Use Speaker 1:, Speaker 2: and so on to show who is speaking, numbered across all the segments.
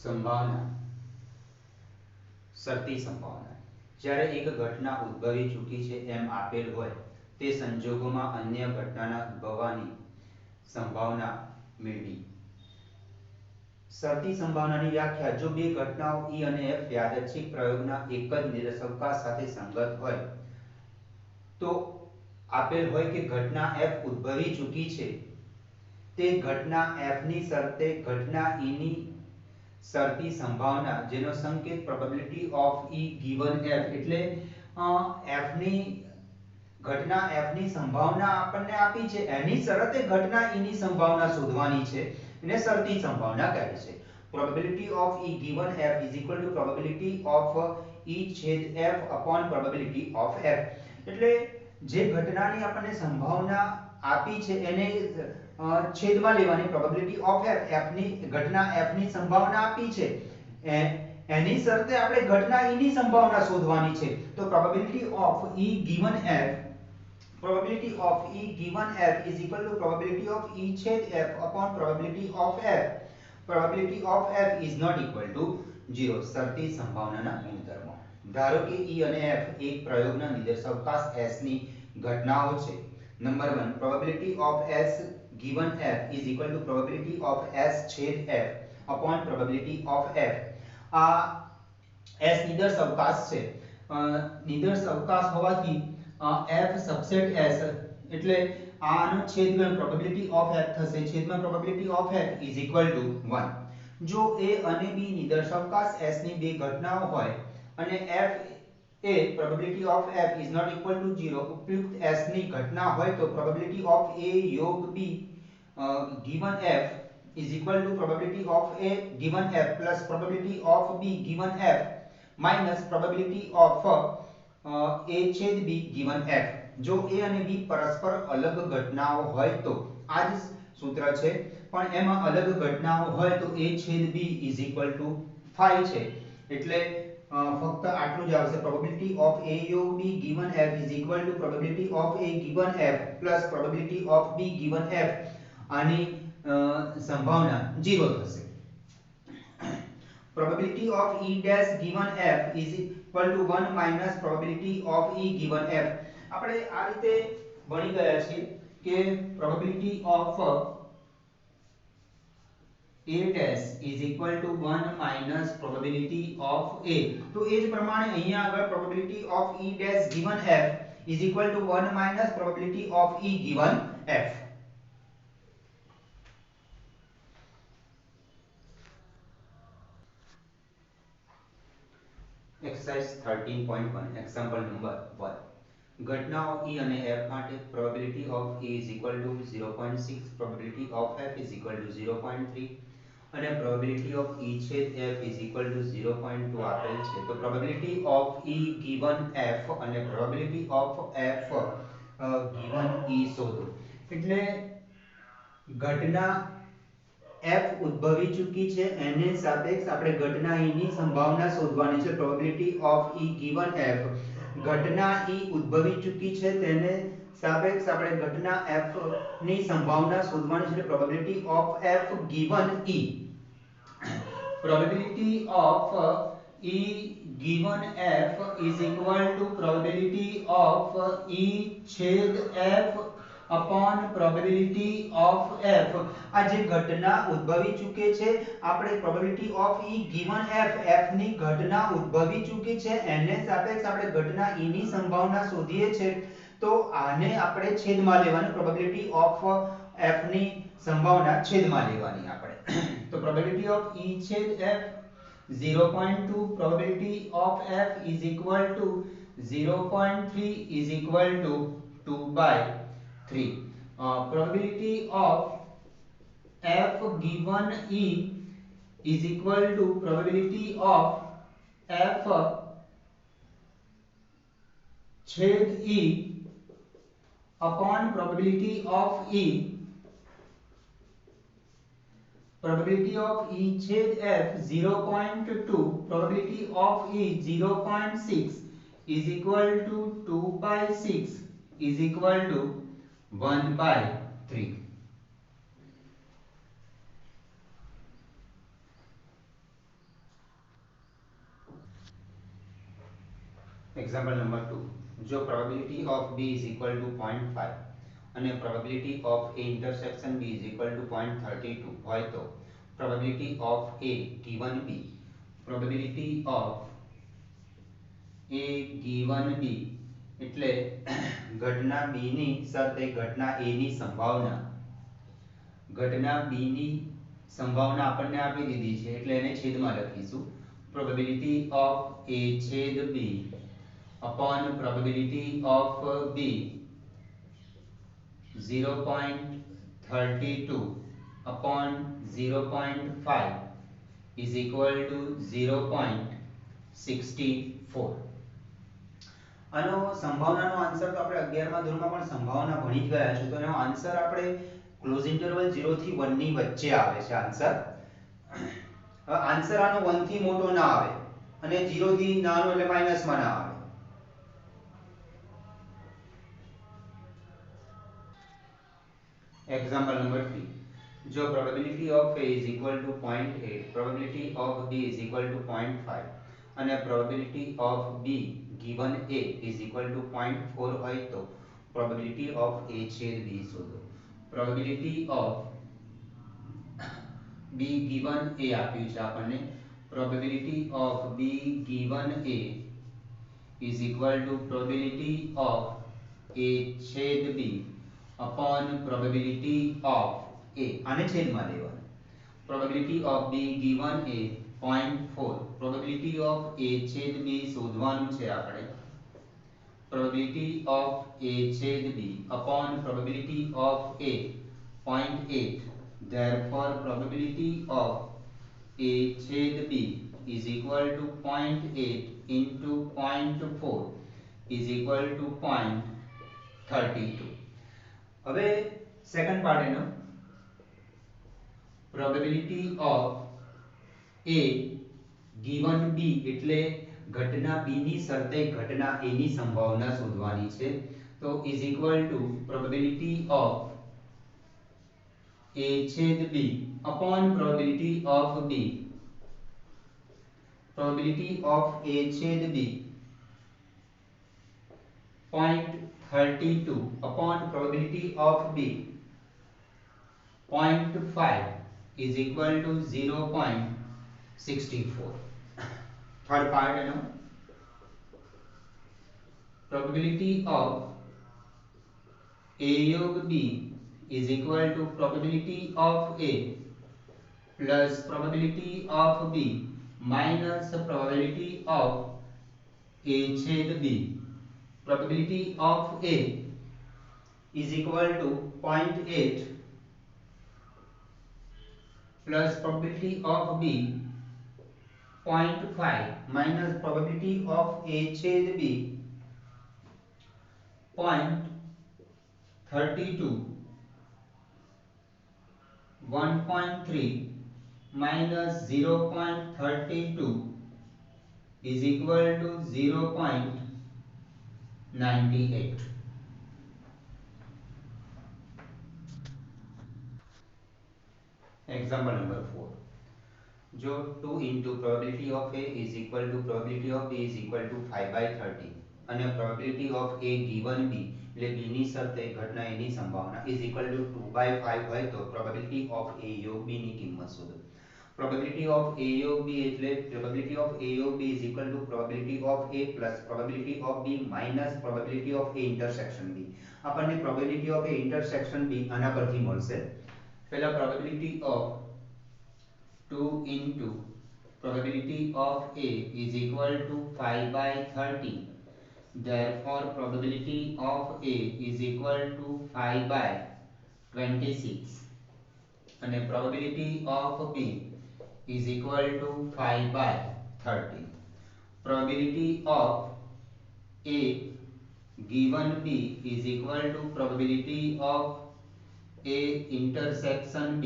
Speaker 1: સંભાવના શરતી સંભાવના જ્યારે એક ઘટના ઉદ્ભવી ચૂકી છે એમ આપેલ હોય તે સંજોગોમાં અન્ય ઘટનાના ઉદ્ભવવાની સંભાવના મેળવી। શરતી સંભાવનાની વ્યાખ્યા જો બે ઘટનાઓ E અને F યાદચ્છિક પ્રયોગના એક જ નિર્દેશકાંક સાથે સંગત હોય તો આપેલ હોય કે ઘટના F ઉદ્ભવી ચૂકી છે તે ઘટના F ની શરતે ઘટના E ની શરતી સંભાવના જેનો સંકેત probability of E given F એટલે F ની ઘટના F ની સંભાવના આપણને આપી છે એની શરતે ઘટના E ની સંભાવના શોધવાની છે એને શરતી સંભાવના કહે છે। Probability of E given F is equal to probability of E છેદ F upon probability of F એટલે જે ઘટનાની આપણને સંભાવના આપી છે એને છેદમાં લેવાની પ્રોબેબિલિટી ઓફ F F ની ઘટના F ની સંભાવના આપી છે એની શરતે આપણે ઘટના E ની સંભાવના શોધવાની છે તો probability of E given F probability of E given F is equal to probability of E છેદ F upon probability of F probability of F is not equal to 0 શરતી સંભાવનાના ગુણધર્મો ધારો કે E અને F એક પ્રયોગના નિદર્શકાંક S ની ઘટનાઓ છે number 1 probability of S given F is equal to probability of S છેદ F upon probability of F આ S નિદર્શકાંક છે નિદર્શકાંક હોવાથી F સબસેટ S એટલે આનો છેદમાં પ્રોબેબિલિટી ઓફ F થશે છેદમાં probability of F is equal to 1 જો A અને B નિદર્શકાંક S ની બે ઘટનાઓ હોય અને F A probability of F is not equal to 0 ઉપયુક્ત S ની ઘટના હોય તો probability of A યોગ B given F is equal to probability of A given F plus probability of B given F minus probability of A છેદ B given F જો A અને B પરસ્પર અલગ ઘટનાઓ હોય તો આ જ સૂત્ર છે પણ એમાં અલગ ઘટનાઓ હોય તો A છેદ B is equal to 5 છે એટલે ફક્ત આટલું જ આવશે probability of A યોગ B given F is equal to probability of A given F plus probability of B given F આની સંભાવના 0 થશે probability of E dash given F is equal to 1 minus probability of E given F આપણે આ રીતે ભણી ગયા છીએ કે probability of A dash is equal to 1 minus probability of A તો એ જ પ્રમાણે અહીંયા આગળ probability of E dash given F is equal to 1 minus probability of E given F exercise 13.1 example number 1 ઘટનાઓ E અને F માટે probability of E is equal to 0.6 probability of F is equal to 0.3 અને probability of E છેદ F is equal to 0.2 આપેલ છે તો probability of E given F અને probability of F given E શોધો એટલે ઘટના F ઉદ્ભવી ચૂકી છે એને સાપેક્ષ આપણે ઘટના E ની સંભાવના શોધવાની છે probability of E given F ઘટના E ઉદ્ભવી ચૂકી છે તેને સાપેક્ષ આપણે ઘટના F ની સંભાવના શોધવાની છે probability of F given E probability of E given F is equal to probability of E છેદ F upon probability of F આ જે ઘટના ઉદ્ભવી ચૂકે છે આપણે probability of E given F F ની ઘટના ઉદ્ભવી ચૂકી છે એને સાપેક્ષ આપણે ઘટના E ની સંભાવના શોધીએ છે તો આને આપણે છેદમાં લેવાની probability of F ની સંભાવના છેદમાં લેવાની આપણે તો probability of E છેદ F 0.2 probability of F is equal to 0.3 is equal to 2/3 probability of F given E is equal to probability of F छेद E upon probability of E probability of E छेद F 0.2 probability of E 0.6 is equal to 2/6 is equal to 1/3 example number 2, જો probability of b is equal to 0.5 અને probability of a intersection b is equal to 0.32 હોય તો probability of a given b, probability of a given b એટલે ઘટના b ની શરતે ઘટના a ની સંભાવના, ઘટના b ની સંભાવના આપણને આપી દીધી છે એટલે એને છેદમાં લખીશું. પ્રોબેબિલિટી ઓફ a છેદ b upon probability of b 0.32 upon 0.5 is equal to 0.64. આનો સંભાવનાનો આન્સર તો આપણે 11મા ધોરણમાં પણ સંભાવના ભણી જ ગયા છે, તો એનો આન્સર આપણે ક્લોઝ ઇન્ટરવલ 0 થી 1 ની વચ્ચે આવે છે આન્સર. હવે આન્સર આનો 1 થી મોટો ના આવે અને 0 થી નાનો એટલે માઈનસમાં ના આવે. એક્ઝામ્પલ નંબર 3, જો probability of a is equal to 0.8, probability of b is equal to 0.5 અને probability of b given a is equal to 0.4 હોય તો પ્રોબેબિલિટી ઓફ a છેદ b શોધો. Probability of b given a આપ્યું છે આપણને. Probability of b given a is equal to probability of a છેદ b upon probability of a, આને છેદમાં લેવાનું. probability of b given a 0.4, probability of a છેદ b શોધવાનું છે આપણે. probability of a છેદ b upon probability of a 0.8, therefore probability of a છેદ b is equal to 0.8 into 0.4 is equal to 0.32. હવે સેકન્ડ પાર્ટ એનો, probability of a given b એટલે ઘટના b ની શરતે ઘટના a ની સંભાવના શોધવાની છે. તો is equal to probability of a છેદ b upon probability of b, probability of a છેદ b 0.32 upon probability of b 0.5 is equal to 0.64. third part you know, probability of a log b is equal to probability of a plus probability of b minus probability of a छेद b. probability of a is equal to 0.8 plus probability of b 0.5 minus probability of a छेद b 0.32, 1.3 minus 0.32 is equal to 0.98. Example number 4, जो 2 into probability of a is equal to probability of b is equal to 5/30 અને probability of a given b એટલે b ની શરતે ઘટના a ની સંભાવના is equal to 2/5 હોય તો probability of a યોગ b ની કિંમત શોધો. probability of a યોગ b એટલે probability of a યોગ b is equal to probability of a plus probability of b minus probability of a intersection b. આપણને probability of a intersection b આના પરથી મળશે. પહેલા probability of 2 into probability of a is equal to 5/30, therefore probability of a is equal to 5/26 and probability of b is equal to 5/30. probability of a given b is equal to probability of a intersection b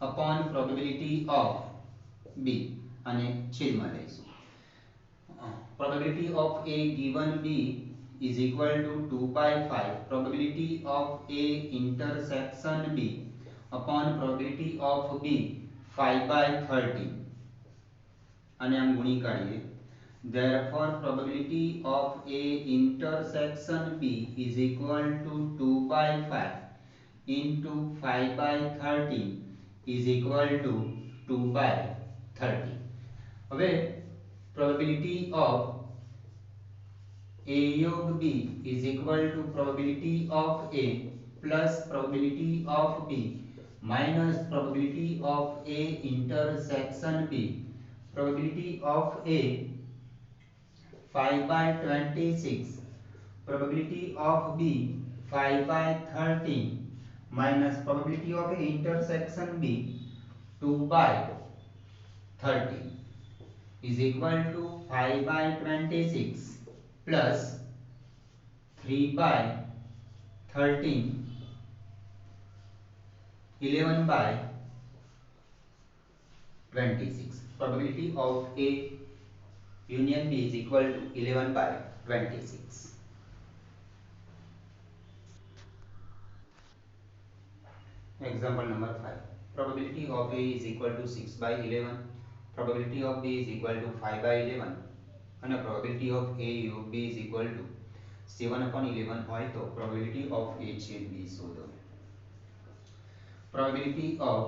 Speaker 1: upon probability of b અને છેદમાં લઈશું. probability of a given b is equal to 2/5 probability of a intersection b upon probability of b 5/30. અને આમ ગુણી કાઢીએ. Therefore probability of A intersection B is equal to 2 by 5 into 5 by 13 is equal to 2 by 30. હવે probability of A of B is equal to probability of A plus probability of B minus probability of A intersection B. Probability of A 5 by 26, probability of B 5 by 13 minus probability of A intersection B 2 by 30 is equal to 5 by 26 plus 3 by 13 11 by 26. Probability of A union B is equal to 11 by 26. Example number 5. Probability of A is equal to 6 by 11. Probability of B is equal to 5 by 11. And probability of A of B is equal to 7 upon 11 હોય તો probability of A છેદ B શોધો. Probability of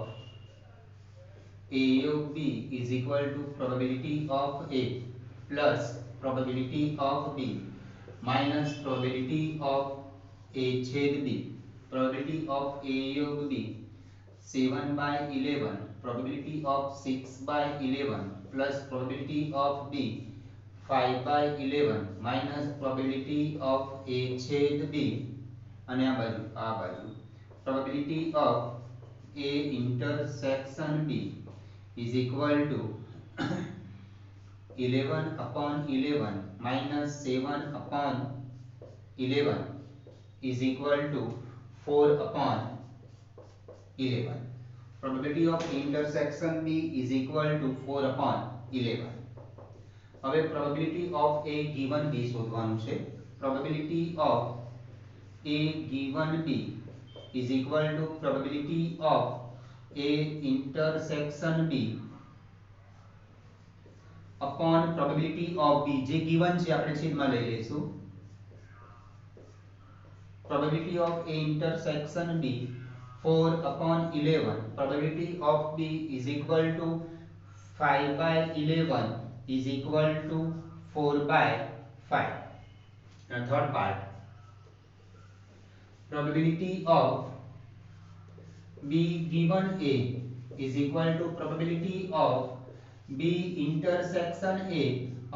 Speaker 1: A of B is equal to probability of A plus probability of B minus probability of A छेद B. Probability of A of B 7 by 11, probability of 6 by 11 plus probability of B 5 by 11 minus probability of A छेद B અને આ બાજુ probability of A intersection B is equal to 11 upon 11 minus 7 upon 11 is equal to 4 upon 11. Probability of intersection B is equal to 4 upon 11. હવે probability of A given B શોધવાનું છે. Probability of A given B is equal to probability of A intersection B upon probability of B જે given છે આપણે છેદમાં લઈ લઈશું. Probability of A intersection B 4 upon 11. Probability of B is equal to 5 by 11 is equal to 4 by 5. Now third part. Probability of B given A is equal to probability of B intersection A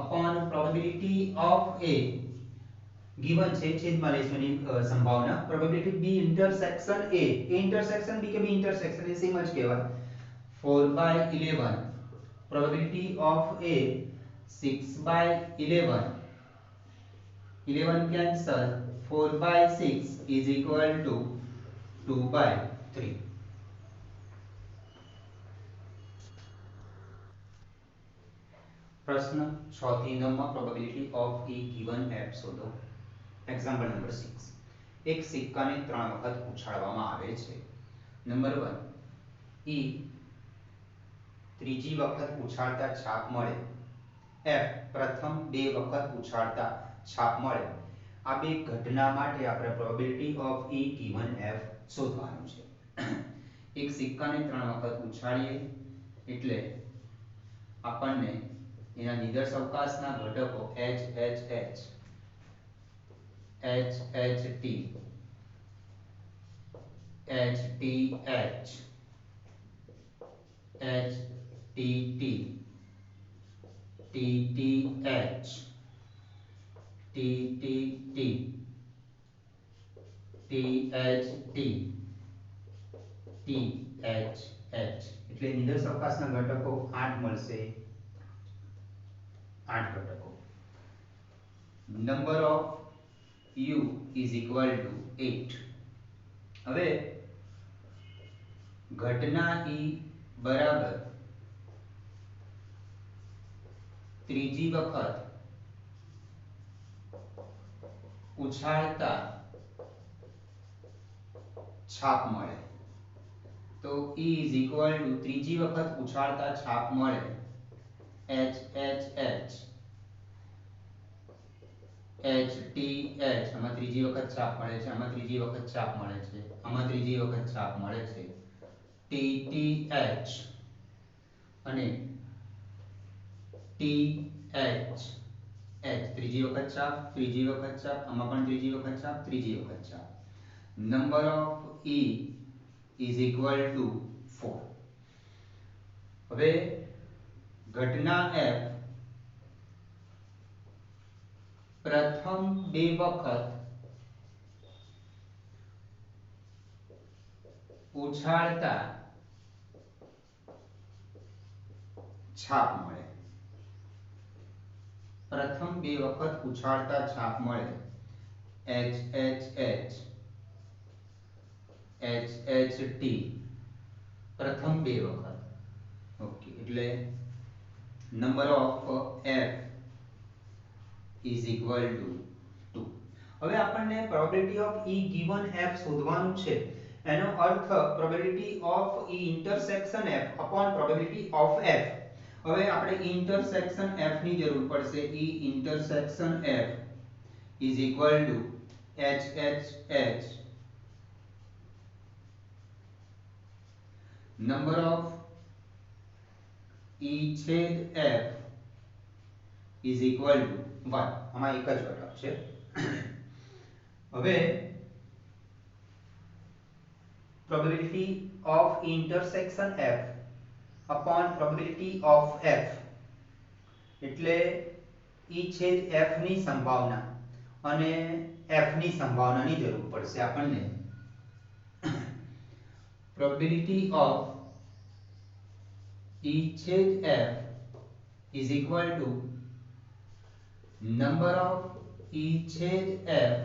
Speaker 1: upon probability of A given છે છેદમાં લઈશું એની સંભાવના. Probability B intersection A intersection B કે B intersection એ same જ કહેવાય. 4 by 11 probability of A 6 by 11 11 cancel 4 by 6 is equal to 2 by 3. પ્રશ્ન 6 થી 9 માં probability of E given F શોધો. Example number 6. એક સિક્કાને 3 વખત ઉછાળવામાં આવે છે. નંબર 1 E ત્રીજી વખત ઉછાળતા છાપ મળે. F પ્રથમ 2 વખત ઉછાળતા છાપ મળે. આ બે ઘટના માટે આપણે probability of E given F શોધવાનું છે. એક સિક્કાને 3 વખત ઉછાળીએ એટલે આપણને એના નિદર્શવકાશના ઘટકો H H H H H T H T H H T T T T H T T T T H T T H H એટલે નિદર્શવકાશના ઘટકો 8 મળશે. 8 ઘટકો. Number of U is equal to 8. હવે ઘટના E બરાબર ત્રીજી વખત ઉછાળતા છાપ મળે તો E is equal to ત્રીજી વખત ઉછાળતા છાપ મળે H H H H T H આમાં ત્રીજી વખત છાપ મળે છે, આમાં ત્રીજી વખત છાપ મળે છે, આમાં ત્રીજી વખત છાપ મળે છે, ટી ટી એચ અને ટી એચ એચ ત્રીજી વખત છાપ, ત્રીજી વખત છાપ, આમાં પણ ત્રીજી વખત છાપ, ત્રીજી વખત છાપ. Number of E is equal to 4. હવે ઘટના F પ્રથમ બે વખત ઉછાળતા છાપ મળે, પ્રથમ બે વખત ઉછાળતા છાપ મળે, H H H H H T પ્રથમ બે વખત. ઓકે, એટલે number of F is equal to 2. હવે આપણને probability of E given F શોધવાનું છે. એનો અર્થ probability of E intersection F upon probability of F. હવે આપણે ઇન્ટરસેક્શન F ની જરૂર પડશે. E intersection F is equal to H H H number of E છેદ F is equal to 1. આમાં એક જ ઘટક છે. હવે probability of intersection F upon probability of F એટલે E છેદ F ની સંભાવના અને F ની સંભાવનાની જરૂર પડશે આપણને. probability of E છેદ F is equal to number of E છેદ F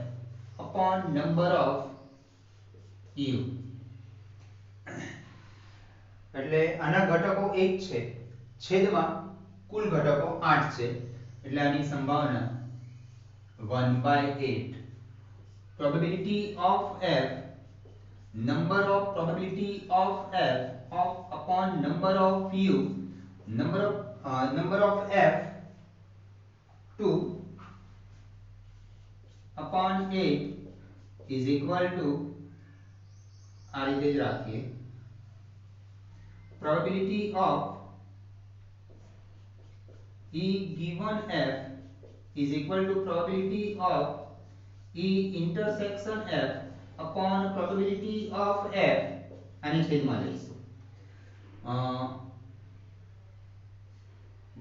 Speaker 1: upon number of U. એટલે આના ઘટકો 1 છે, છેદમાં કુલ ઘટકો 8 છે, એટલે આની સંભાવના 1/8. probability of F, number of probability of F of upon number of U, number of F 2 upon 8 is equal to આ રીતે જ રાખીએ. probability of E given F is equal to probability of E intersection F upon probability of F આની છેદમાં લઈશું.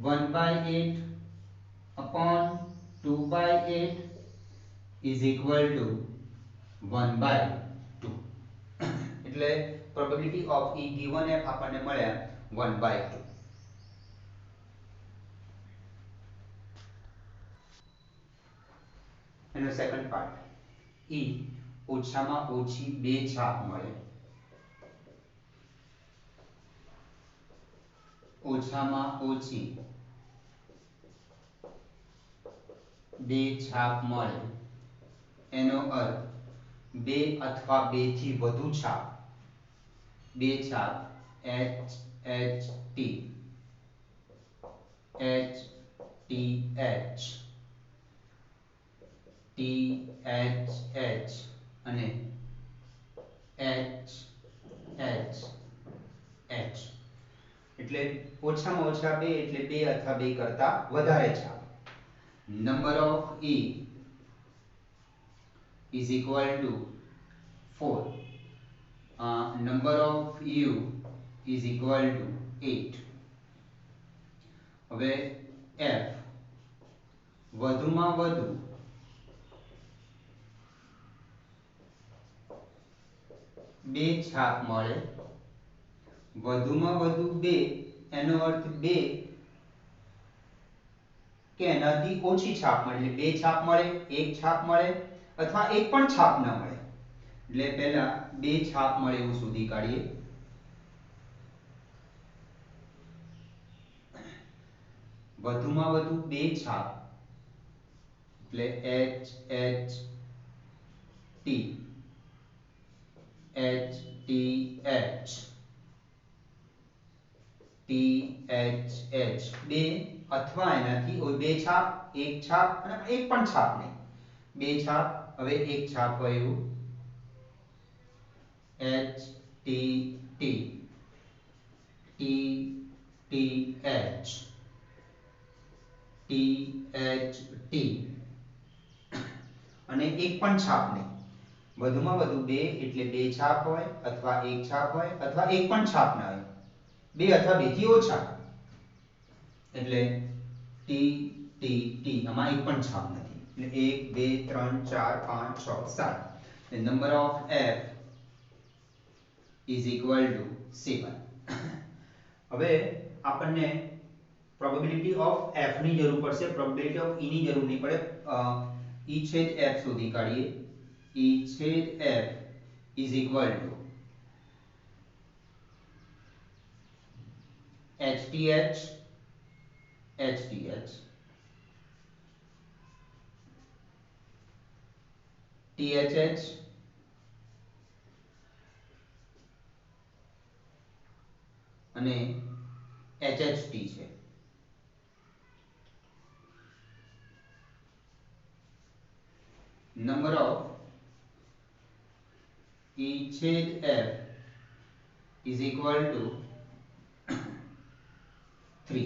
Speaker 1: 1/8 upon 2/8 is equal to 1/2. એટલે probability of E given F આપણને મળ્યા 1/2. એનો સેકન્ડ પાર્ટ, E ઓછામાં ઓછી 2 છાપ મળે, ઓછામાં ઓછી 2 છાપ મળે, એનો અર્થ 2 અથવા 2 થી વધુ છાપ, 2 છાપ H H T H T H T H H અને H H H. એટલે ઓછામાં ઓછા 2 એટલે 2 અથવા 2 કરતા વધારે છાપ. number of E is equal to 4. number of U is equal to 8. હવે F વધુમાં વધુ 2 છાપ મળે, વધુમાં વધુ 2 એનો અર્થ 2 કે એનાથી ઓછી છાપ મળે, એટલે 2 છાપ મળે, 1 છાપ મળે અથવા 1 પણ છાપ ન મળે. એટલે પહેલા 2 છાપ મળે એવું શોધી કાઢીએ. વધુમાં વધુ 2 છાપ એટલે H H T H T H THH બે અથવા એનાથી બે છાપ, એક છાપ અને એક પણ છાપ નહીં, બે છાપ, હવે એક છાપ હોય એવું HTT TTH THT અને એક પણ છાપ નહીં, વધુમાં વધુ બે એટલે બે છાપ હોય અથવા એક છાપ હોય અથવા એક પણ છાપ ના હોય, બે અથવા બેથી ઓછા એટલે TTT આમાં એક પણ છાપ નથી એટલે 1 2 3 4 5 6 7 the number of f is equal to 7 હવે આપણને પ્રોબેબિલિટી ઓફ f ની જરૂર પડશે, પ્રોબેબિલિટી ઓફ e ની જરૂર નહીં પડે, e છેદ f શોધી કાઢીએ, e છેદ f is equal to HTH HTH THH અને HHT છે. Number of E છેદ F is equal to 3.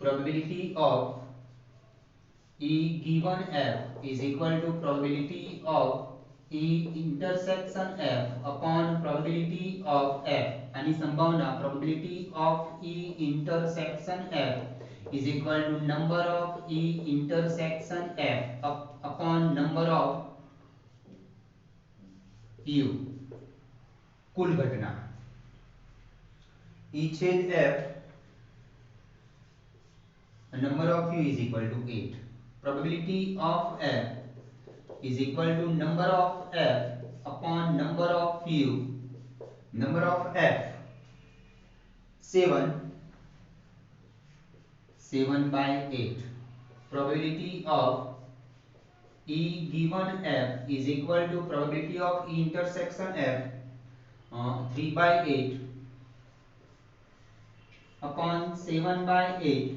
Speaker 1: Probability of E given F is equal to probability of E intersection F upon probability of F. यानी संभावना probability of E intersection F is equal to number of E intersection F upon number of U. कुल घटना E छेद F number of U is equal to 8. Probability of F is equal to number of F upon number of U. Number of F 7 by 8. Probability of E given F is equal to probability of E intersection F 3 by 8 upon 7 by 8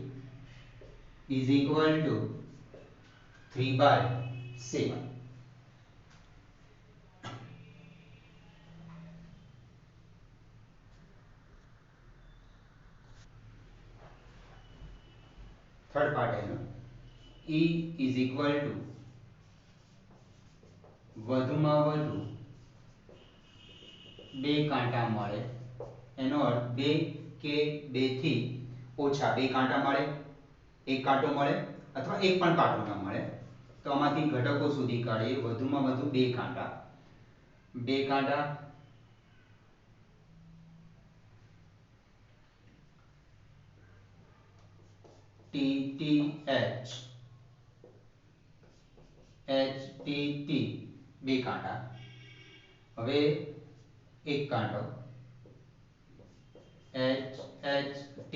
Speaker 1: is equal to 3 by 7. Third part है ना, E is equal to વધુમાં વધુ બે કાંટા મળે, એનો અર્થ બે કે બે થી ઓછા બે કાંટા મળે, એક કાંટો મળે અથવા એક પણ કાંટો ન મળે, તો આમાંથી ઘટકો શોધી કાઢીએ, વધુમાં વધુ બે કાંટા TTH HTT બે કાંટા, હવે એક કાંટો HHT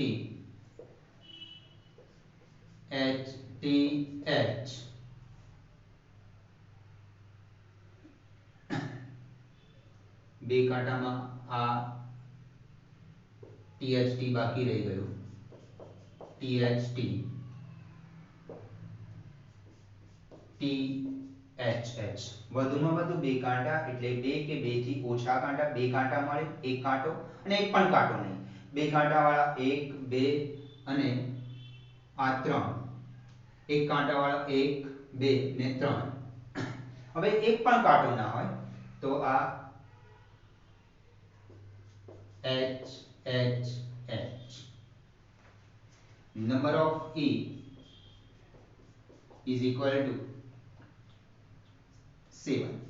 Speaker 1: HTH બે કાંટામાં આ THT બાકી રહી ગયું, THT THH વધુમાં વધુ બે કાંટા એટલે બે કે બે થી ઓછા કાંટા, બે કાંટા મળે, એક કાંટો અને એક પણ કાંટો નહીં, બે કાંટાવાળા 1 2 અને આ 3, એક કાંટાવાળા 1 2 ને 3. હવે એક પણ કાંટો ના હોય તો આ HHH. Number of E is equal to 7.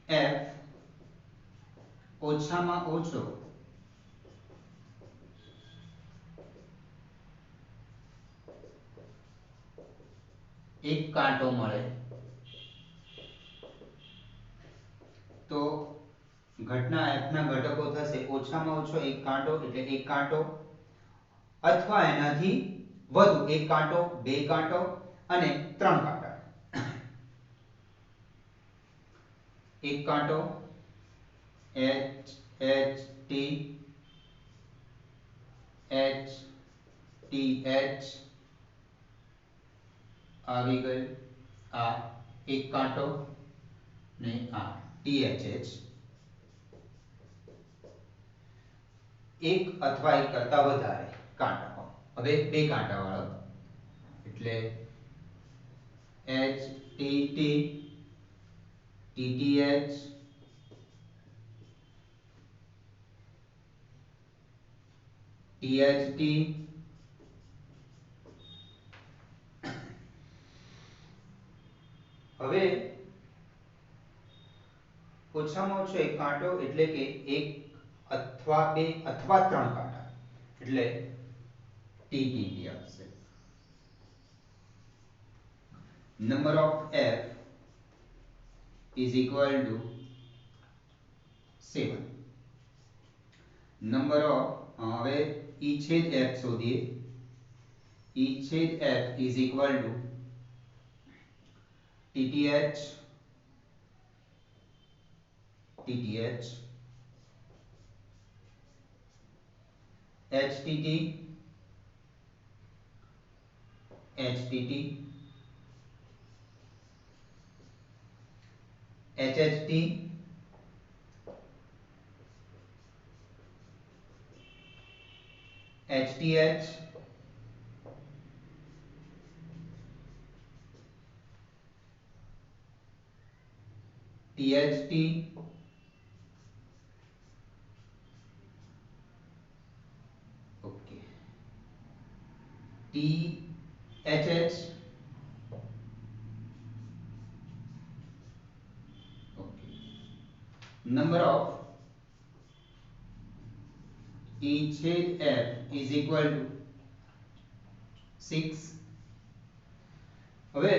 Speaker 1: F ઓછામાં ઓછો એક કાંટો મળે તો ઘટના F ના ઘટકો થશે ઓછામાં ઓછો એક કાંટો એટલે એક કાંટો અથવા એનાથી વધુ એક કાંટો, બે કાંટો અને ત્રણ કાંટા. એક કાંટો H H T H T H આવી ગયું આ એક કાંટો ને આ ટી એચ એચ એક અથવા એક કરતા વધારે કાંટા હવે બે કાંટા વાળો એટલે H T T T T H T H T હવે ઓછામાં ઓછો એક કાંટો એટલે કે એક અથવા બે અથવા ત્રણ કાંટા એટલે ટી ટી ટી આવશે number of f is equal to 7 number of હવે e છેદ f શોધીએ e છેદ f is equal to tth tth htt htt hht HTH THT okay THH okay number of E छेद F is equal to 6 હવે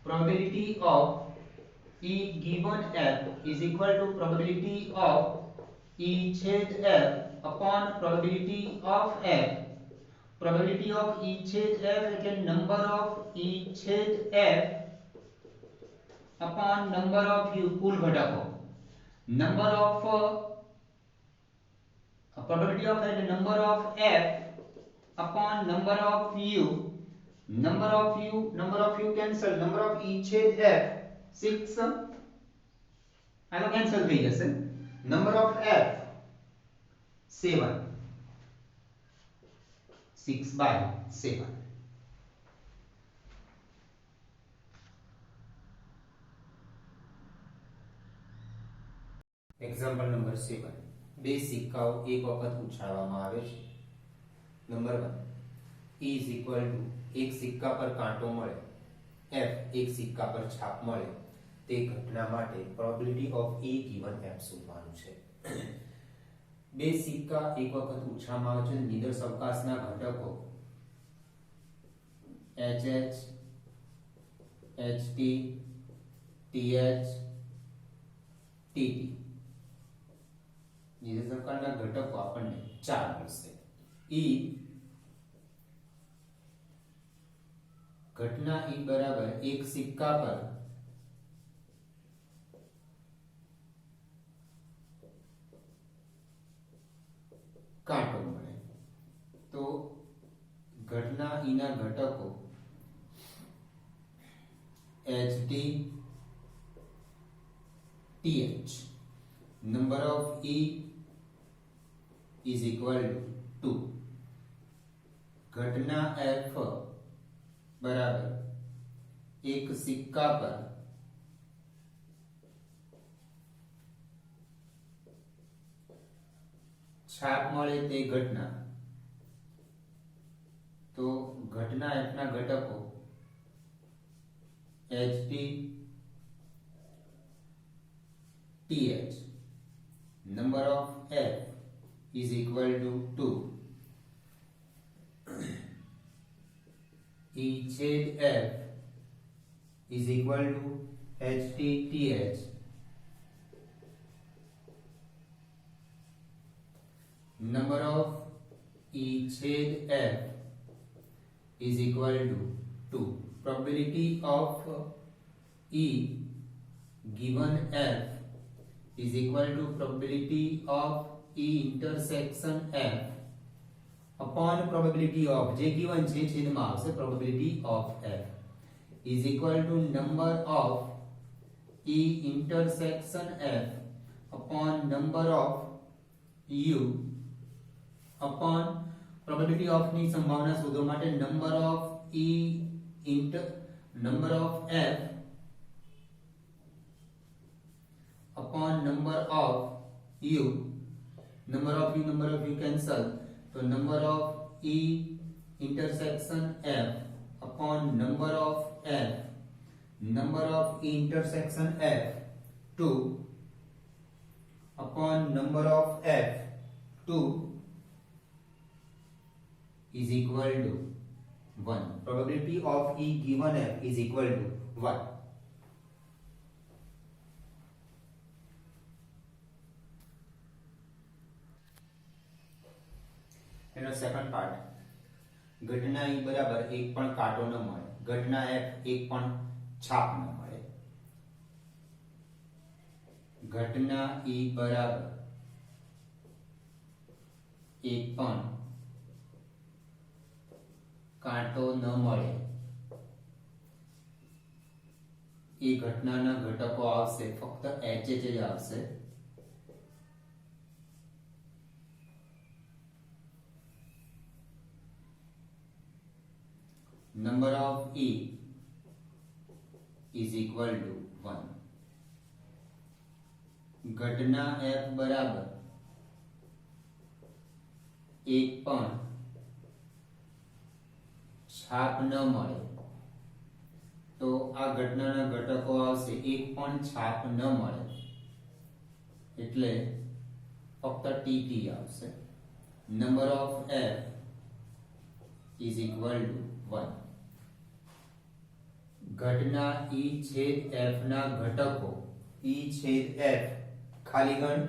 Speaker 1: probability of E given F is equal to probability of E छेद F upon probability of F probability of E छेद F એટલે number of E छेद F upon number of U કુલ ઘટકો number of probability of એટલે number of F upon number of U number of U cancel number of E छेद F 6 આનો cancel થઈ જશે number of F 7 6/7 example number 7 બે સિક્કાઓ એક વખત ઉછાળવામાં આવે છે number 1 E is equal to એક સિક્કા પર કાંટો મળે F એક સિક્કા પર છાપ મળે તે ઘટના માટે probability of E given F શોધવાનું છે બે સિક્કા એક વખત ઉછાળવામાં આવે છે નિદર્શકાંશના ઘટકો HH HT TH TT નિદર્શકાંશના ઘટકો આપણને 4 મળશે E ઘટના E બરાબર એક સિક્કા પર કાંટો મળે તો ઘટના E ના ઘટકો HT TH number of E is equal to 2 ઘટના F બરાબર એક સિક્કા પર છાપ મળે તે ઘટના તો ઘટના F ના ઘટકો HT TH number of F is equal to 2 E छेद F is equal to HT TH number of E छेद F is equal to 2 probability of E given F is equal to probability of E intersection F upon probability of જે given છે છેદમાં આવશે probability of F is equal to number of E intersection F upon number of U upon probability of ની સંભાવના શોધવા માટે number of F upon number of U cancel, so number of E intersection F upon number of E intersection F 2 upon number of F 2 is equal to 1. Probability of E given F is equal to 1. એનો second part ઘટના E બરાબર એક પણ કાંટો ન મળે, ઘટના F એક પણ છાપ ન મળે. ઘટના E બરાબર એક પણ કાંટો ન મળે. એ ઘટનાના ઘટકો આવશે ફક્ત HH જ આવશે. Number of E is equal to 1. ઘટના F બરાબર એક પણ છાપ ન મળે તો આ ઘટનાના ઘટકો આવશે એક પણ છાપ ન મળે એટલે ફક્ત TT આવશે. Number of F is equal to 1. ઘટના E છેદ F ના ઘટકો E છેદ F ખાલી ગણ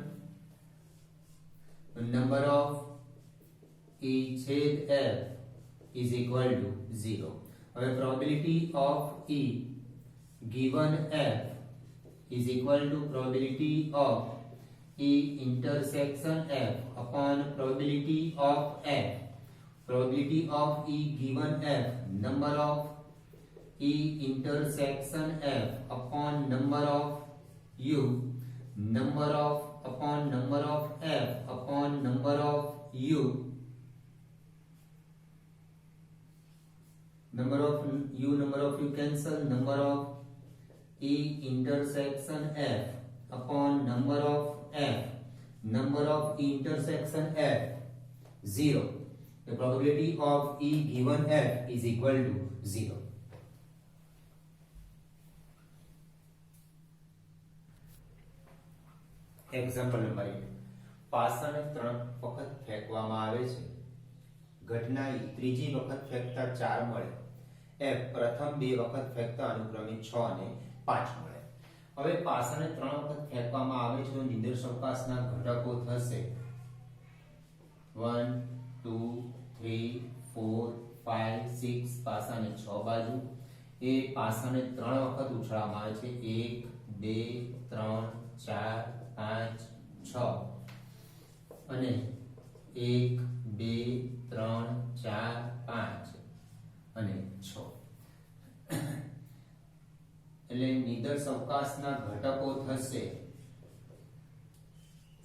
Speaker 1: number of E છેદ F is equal to 0. હવે probability of E given F is equal to probability of E intersection F upon probability of F. Probability of E given F, number of E intersection F upon number of U, number of upon number of F upon number of U, number of U cancel, number of E intersection F upon number of F, number of E intersection F 0. The probability of E given F is equal to 0. Example number 8. પાષાણ 3 વખત ફેંકવામાં આવે છે. ઘટના E ત્રીજી વખત ફેંકતા 4 મળે. F પ્રથમ 2 વખત ફેંકતા અનુક્રમે 6 અને 5 મળે. હવે પાષાણ 3 વખત ફેંકવામાં આવે છે તો નિદર્શાવકાશના ઘટકો થશે 1 2 3 4 5 6 પાસાને 6 બાજુ. એ પાસાને 3 વખત ઉછાળવામાં આવે છે 1 2 3 4 5 6 અને 1 2 3 4 5 અને 6 એટલે નિદર્શાવકાશના ઘટકો થશે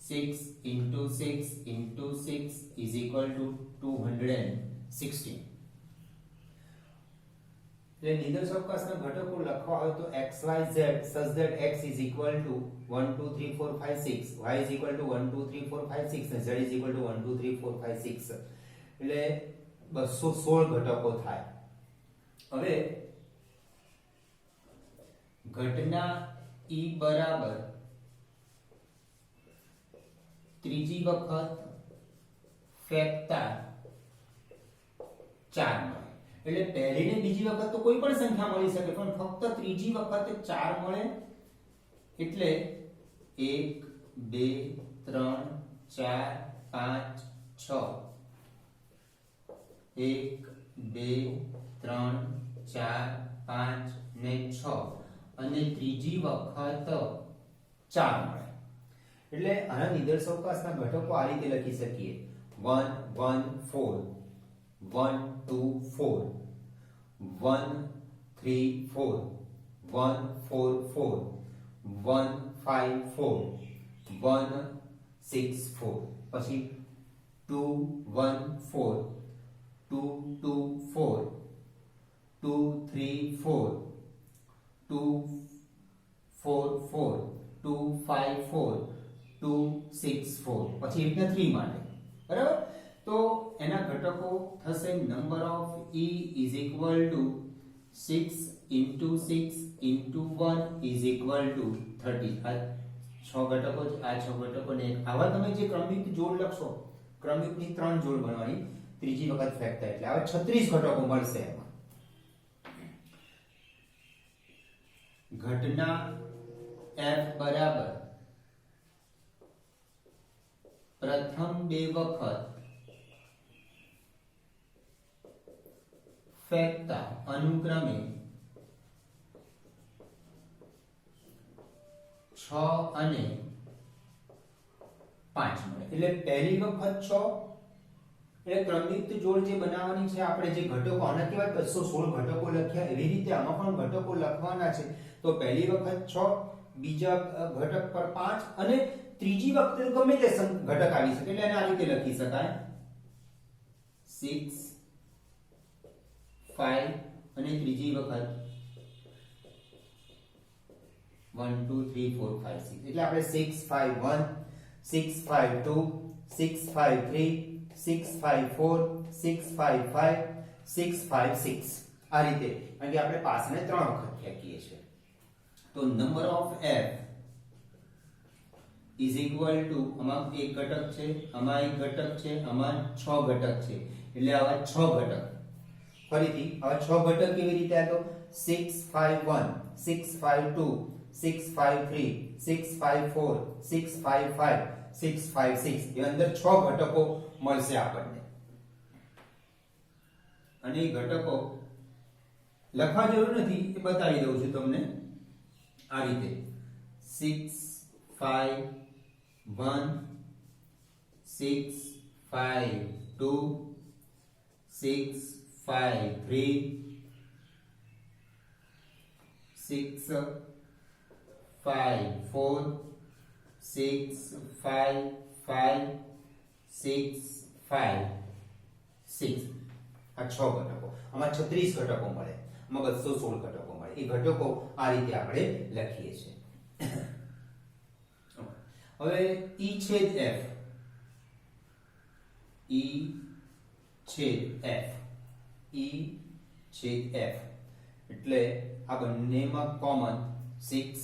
Speaker 1: 6 into 6 into 6 is equal to 216. એટલે નિદર્શાવકાશના ઘટકો લખવા હોય તો x y z such that x is equal to 1 2 3 4 5 6, y is equal to 1 2 3 4 5 6 and z is equal to 1 2 3 4 5 6 એટલે 216 ઘટકો થાય. હવે ઘટના E બરાબર ત્રીજી વખત ફેંકતા 4 મળે. એટલે પહેલી ને બીજી વખત તો કોઈ પણ સંખ્યા મળી શકે પણ ફક્ત ત્રીજી વખત 4 મળે એટલે 1 2 3 4 5 6 1 2 3 4 5 ને 6 અને ત્રીજી વખત 4 મળે. એટલે આના નિદર્શકાંશના ઘટકો આ રીતે લખી શકીએ 1 1 4 1 2 4 1 3 4 1 4 4 1 5 4 1 6 4 પછી 2 1 4 2 2 4 2 3 4 2 4 4 2 5 4 2 6 4 પછી રીતના 3 માટે બરાબર. તો એના ઘટકો થશે number of E is equal to 6 into 6 into 1 is equal to 30. આ 6 ઘટકો છે, આ 6 ઘટકોને આવા તમે જે ક્રમિક જોડ લખશો, ક્રમિકની 3 જોડ બનવાની ત્રીજી વખત ફેક્ટર એટલે આવા 36 ઘટકો મળશે. એમાં ઘટના F બરાબર પ્રથમ 2 વખત ફેક્ટર અનુક્રમે 6 અને 5 મળે. એટલે પહેલી વખત 6 એટલે ક્રમિક જોડ જે બનાવવાની છે આપણે, જે ઘટકો આના કેવા 216 ઘટકો લખ્યા એવી રીતે આમાં પણ ઘટકો લખવાના છે. તો પહેલી વખત 6, બીજા ઘટક પર 5 અને ત્રીજી વખતે ગમે તે ઘટક આવી શકે એટલે એને આ રીતે લખી શકાય 6 5 અને ત્રીજી વખત 1 2 3 4 5 6 એટલે આપણે 6 5 1 6 5 2 6 5 3 6 5 4 6 5 5 6 5 6 આ રીતે, કારણ કે આપણે પાસને 3 વખત ફેંકીએ છીએ. તો number of F is equal to આમાં એક ઘટક છે, આમાં એક ઘટક છે, આમાં 6 ઘટક છે એટલે આવા 6 ઘટક. ફરીથી આવા 6 ઘટક કેવી રીતે આવ્યો? 6 5 1 6 5 2 6 5 3 6 5 4 6 5 5 6 5 6 એ અંદર 6 ઘટકો મળશે આપણને. અને એ ઘટકો લખવા જરૂર નથી, એ બતાવી દઉં છું તમને આ રીતે 6 5 1 6 5 2 6 5 3 6 5 4 6 5 5 6 5 6 આ 6 ઘટકો. આમાં 36 ઘટકો મળે, આમાં 216 ઘટકો મળે. એ ઘટકો આ રીતે આપણે લખીએ છીએ. હવે E છેદ F, E છેદ F, E છેદ F એટલે આ બંનેમાં કોમન 6,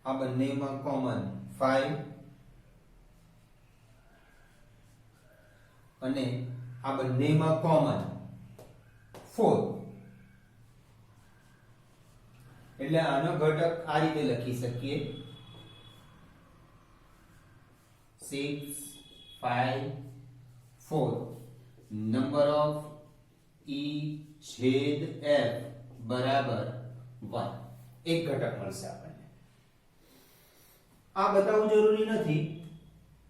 Speaker 1: આ બંનેમાં કોમન 5 અને આ બંનેમાં કોમન 4. એટલે આનો ઘટક આ રીતે લખી શકીએ 6 5 4. નંબર ઓફ E છેદ F બરાબર 1. એક ઘટક મળશે આપણને. આ બતાવવું જરૂરી નથી,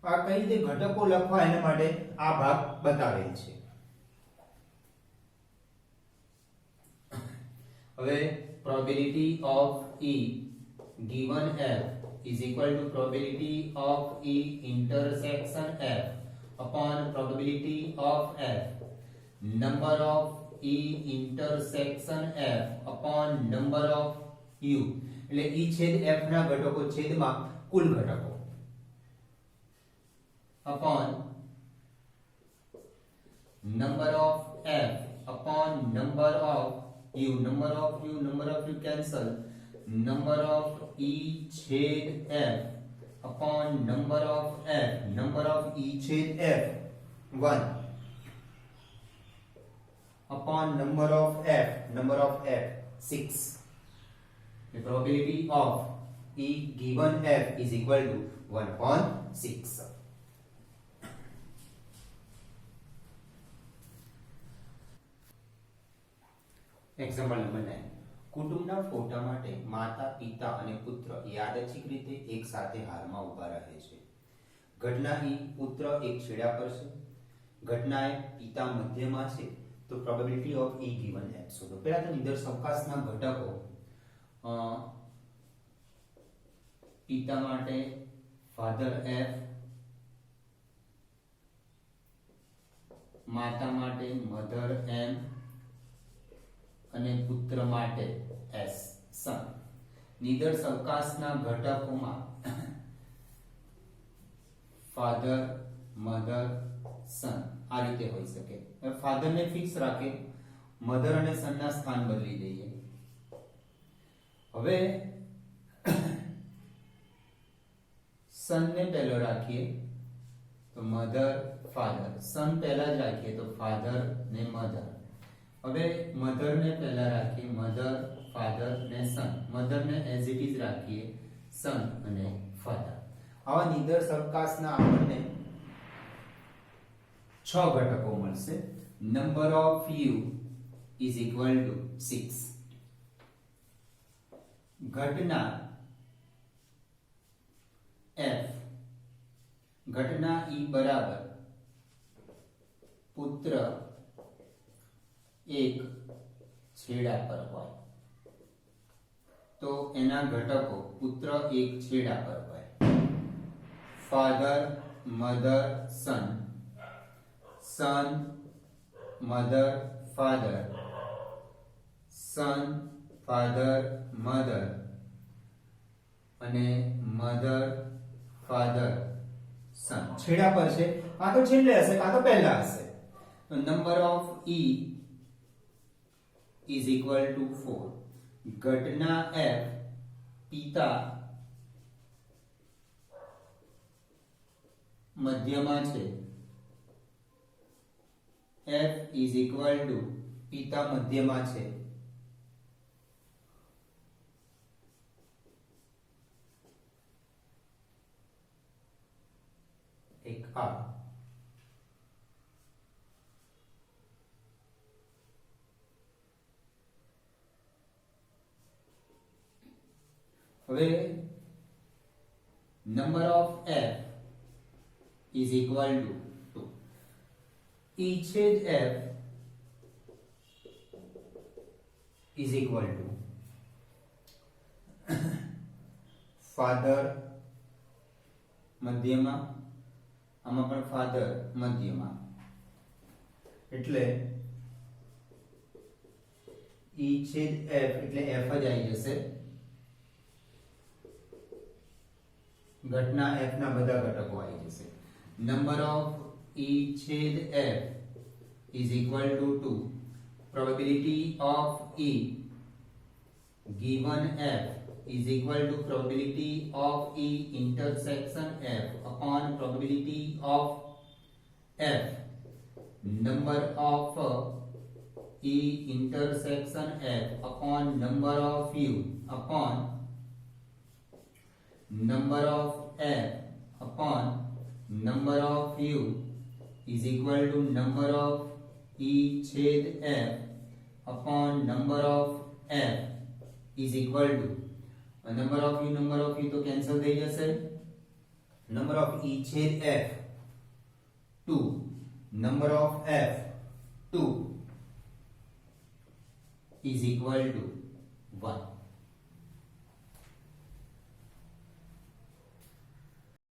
Speaker 1: આ કઈ રીતે ઘટકો લખવા એના માટે આ ભાગ બતાવેલ છે. હવે probability of E given F is equal to probability of E intersection F upon probability of F. Number of E intersection F upon number of U. એટલે E છેદ F ના ઘટકો છેદમાં કુલ ઘટકો upon number of F upon number of U. Number of U cancel. Number of E छेद F upon number of F. Number of E छेद F 1 upon number of F. Number of F 6. The probability of E given F is equal to 1/6. Example number 9 કુટુંબના ફોટા માટે માતા પિતા અને પુત્ર યાદચ્છિક રીતે એક સાથે હારમાં ઊભા રહે છે. ઘટના ઈ પુત્ર એક છેડા પર છે, ઘટના એ પિતા મધ્યમાં છે, તો probability of E given F શોધો. પહેલા તો નિદર્શકાંકના ઘટકો પિતા માટે ફાધર એફ, માતા માટે મધર એમ અને પુત્ર માટે એસ સન. નિદર્શકાંકના ઘટકોમાં ફાધર મધર સન આ રીતે હોઈ શકે. હવે ફાધર ને ફિક્સ રાખે, મધર અને સન ના સ્થાન બદલી દઈએ. હવે સન ને પહેલો રાખીએ તો મધર ફાધર, સન પહેલા જ રાખીએ તો ફાધર ને મધર. હવે મધર ને પહેલા રાખીએ, મધર ફાધર ને સન, મધર ને એઝ ઇટ ઇઝ રાખીએ સન અને ફાધર. આવા નિદર્શકાંકના આપણને 6 ઘટકો મળશે. Number of you is equal to 6. ઘટના એફ, ઘટના ઈ બરાબર પુત્ર એક છેડા પર હોય તો એના ઘટકો પુત્ર એક છેડા પર હોય. ફાધર મધર સન, સન મધર ફાધર, સન ફાધર મધર અને મધર ફાધર સન. છેડા પર છે, કાં તો છેલ્લે હશે કાં તો પહેલા હશે. તો number of E is equal to 4. ઘટના એફ પિતા મધ્યમાં છે, એફ ઇઝ ઇક્વલ ટુ પિતા મધ્યમાં છે, એક આ. હવે number of F is equal to 2. ઈ છેદ F is equal to father મધ્યમાં, આમાં પણ ફાધર મધ્યમાં, એટલે ઈ છેદ એફ એટલે એફ જ આવી જશે. ઘટના એફ ના બધા ઘટકો આવી જશે. નંબર ઓફ ઈ છેદ F is equal to 2. Probability of E given f is equal to probability of E intersection f upon probability of f. Number of E intersection f upon number of U upon number of f upon number of U is equal to number of E छेद f upon number of f is equal to number of u तो cancel થઈ જશે. number of e छेद f 2, number of f 2 is equal to 1.